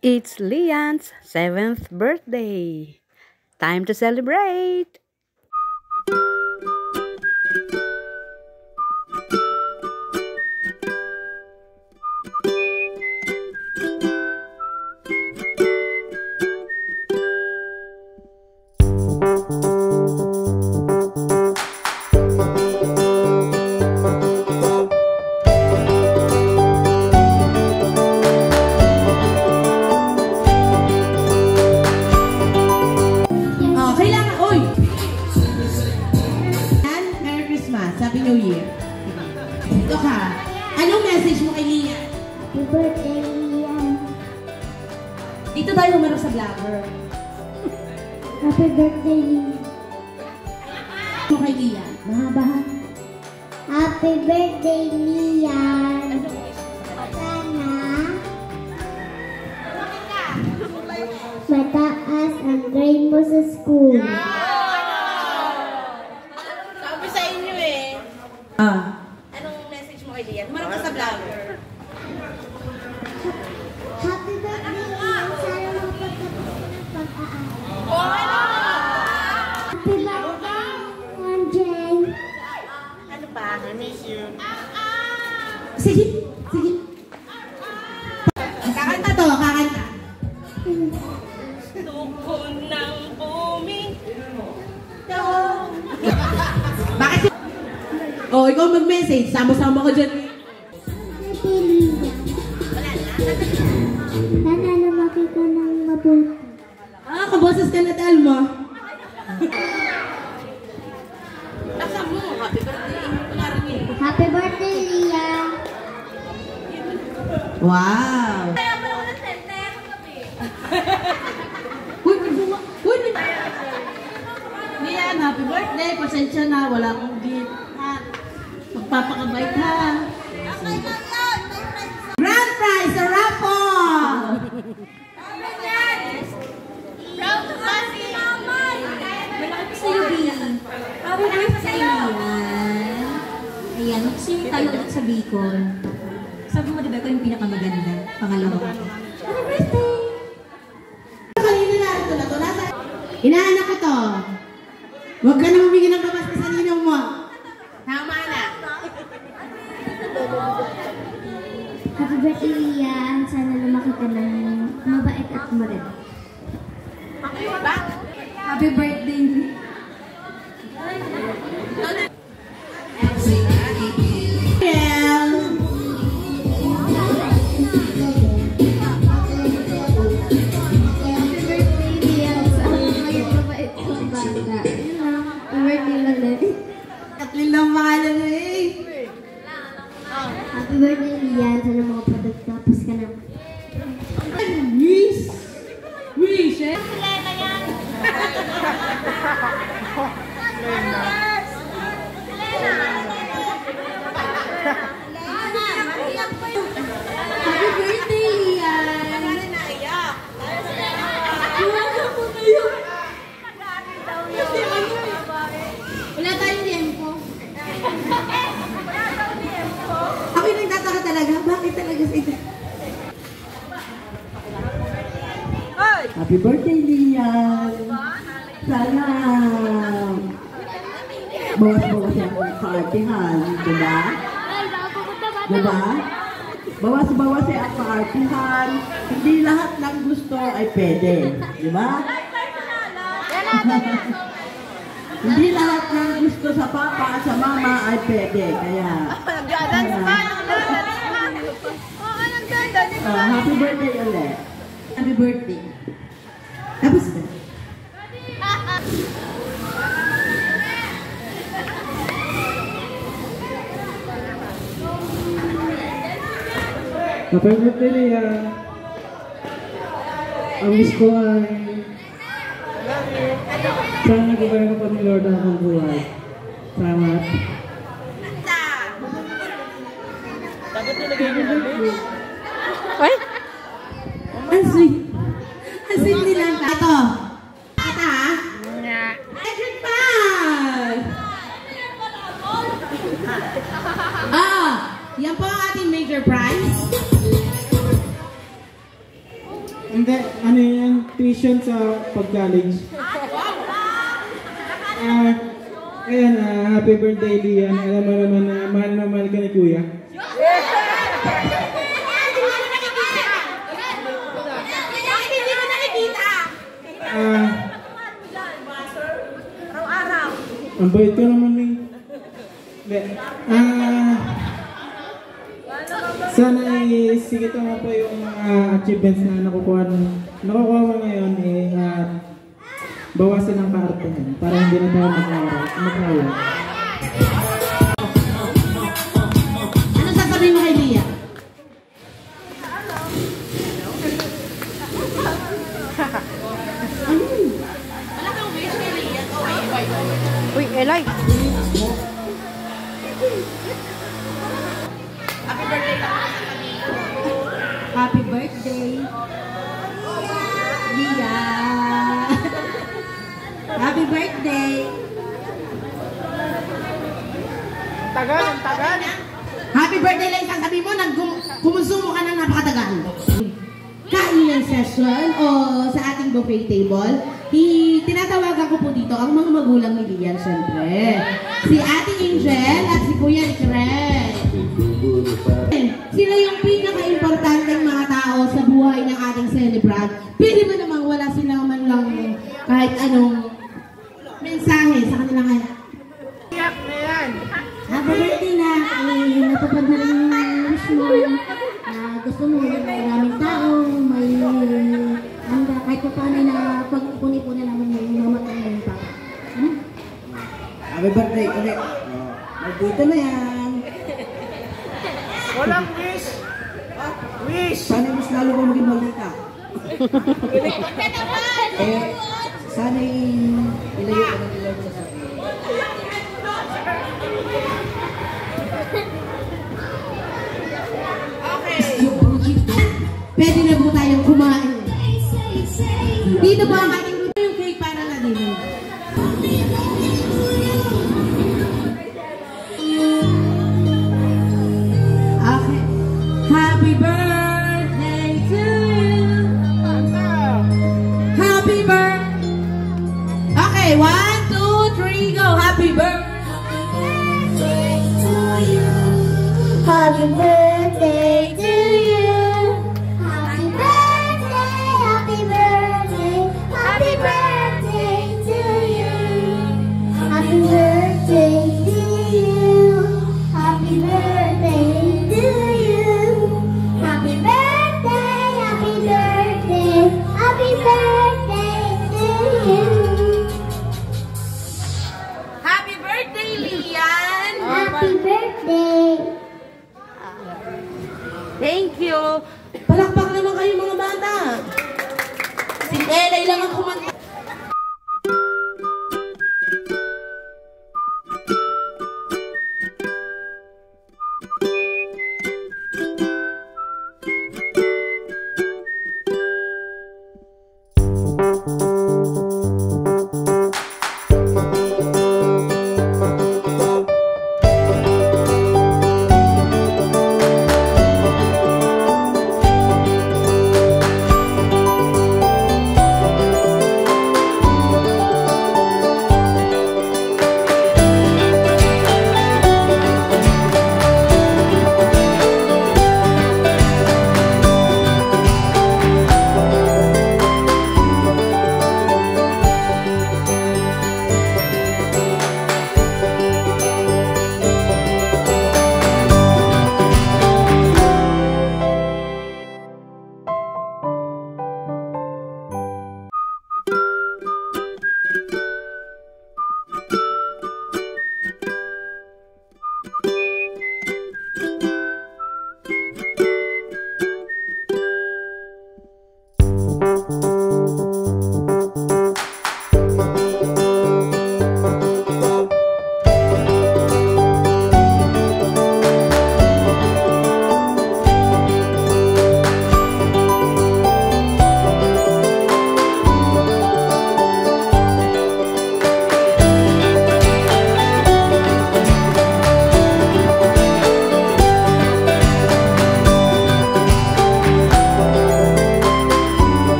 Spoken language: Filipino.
It's Lian's 7th birthday. Time to celebrate! Happy New Year. Ito ka. Anong message mo kay Lian? Happy birthday, Lian. Dito tayo humarap sa vlogger. Happy birthday, Lian. Ano kay Lian? Mahaba. Happy birthday, Lian. Sana mataas ang grade mo sa school. Anong message mo kay Lian? Humarap ka sa vlogger. Happy birthday, Lian. Sana mapagtapos ng pag-aaral. Happy birthday, Lian Jen. Ano pa? I miss you. Sige. Sige. Kakanta to. Kakanta. Gusto ng buming. Bakit? Oh, ikaw mag-message. Sama-sama ko dyan. Sana lumaki ka ng mabuti. Kaboses ka na, Telma. Asa mo, happy birthday. Happy birthday, Lian. Wow. Lian, happy birthday. Pasensya na, wala akong gift. Magpapakabait ha. Grand prize sa raffle! Proud to kasi naman. Malaki sa iyo, Lian. Happy birthday, Lian. Ayan, mag-sing tayo ulit sa Bicol. Sabi mo, diba, ikaw yung pinakamaganda. Pangalawa ko. Happy birthday! Kanina narito na to. Inaanak ko to. Huwag ka na humingin ng babas sa ninong mo. Tama na. Happy birthday, Lian. Sana lumaki ka ng mabait at marit. Happy birthday, Lian. Happy birthday, Lian. Sana makapagtapos ka na. Wish! Wish, eh? Lena yan! Happy birthday, Lian! Wala tayong tempo. Ako yung nagtataka talaga. Bakit talaga sa ito? Happy birthday, Lian! Sana bawas-bawas yung partyhan, diba? Diba? Bawas-bawas yung partyhan. Hindi lahat ng gusto ay pwede. Diba? Hindi lahat ng gusto sa papa at sa mama ay pwede. Kaya... happy birthday ulit. Happy birthday. Tapos na. Happy birthday, Lian. Ang wish ko ay sana nagbabayan ka pa ni Lord ang buhay. Salamat. Ay! Ang sweet. Ang sweet nila. Ito. Ata ha? Magic Bag! Yan po ang ating major prize. Hindi, ano yan, tuition sa pag-college. Ayan, happy birthday, Lian. Alam mo naman na mahal na mahal ka ni Kuya. Ang bait ko naman eh. Hindi. Sana isigit mo po yung mga achievements na nakukuha mo ngayon bawasan ng kaarte mo para hindi na tayo mag-away. Ano sasabihin mo kay Lia? Uy, Eli. Happy birthday, Lia. Happy birthday. Tagal. Happy birthday lang sasabihin mo, kumonsumo ka ng napakatagal. Kainan session o sa ating buffet table, tinatawagan ko po dito ang mga magulang ni Lian, syempre. Si Ate Angel at si Kuya Nicret. Sila yung pinaka-importanteng mga tao sa buhay ng ating celebrant. Pwede mo namang wala silang man lang kahit anong mensahe sa kanilang anak. Happy birthday na. Natupad na rin yung wish mo. Gusto mo maraming tao, may handa, kahit pa paano na pag-ipon-ipon na naman yung mamatay ng papa. Happy birthday ulit. Nandito na yan. Walang wish! Wish! Sana mas lalo ko maging maldita. Sana ilayo ko ng Lord sa sabi. Pwede na po tayong kumain. Dito po ang ating luto yung cake para na din. Okay. Happy birthday to you. Happy birthday. Okay, 1, 2, 3, go. Happy birthday to you. Happy birthday to you. Happy birthday, happy birthday, happy birthday to you. Happy birthday to you. Happy birthday to you. Happy birthday, happy birthday, happy birthday to you. Happy birthday, Lian. Happy birthday. Thank you. Palakpak naman kayo mga bata. Si Elay lang ang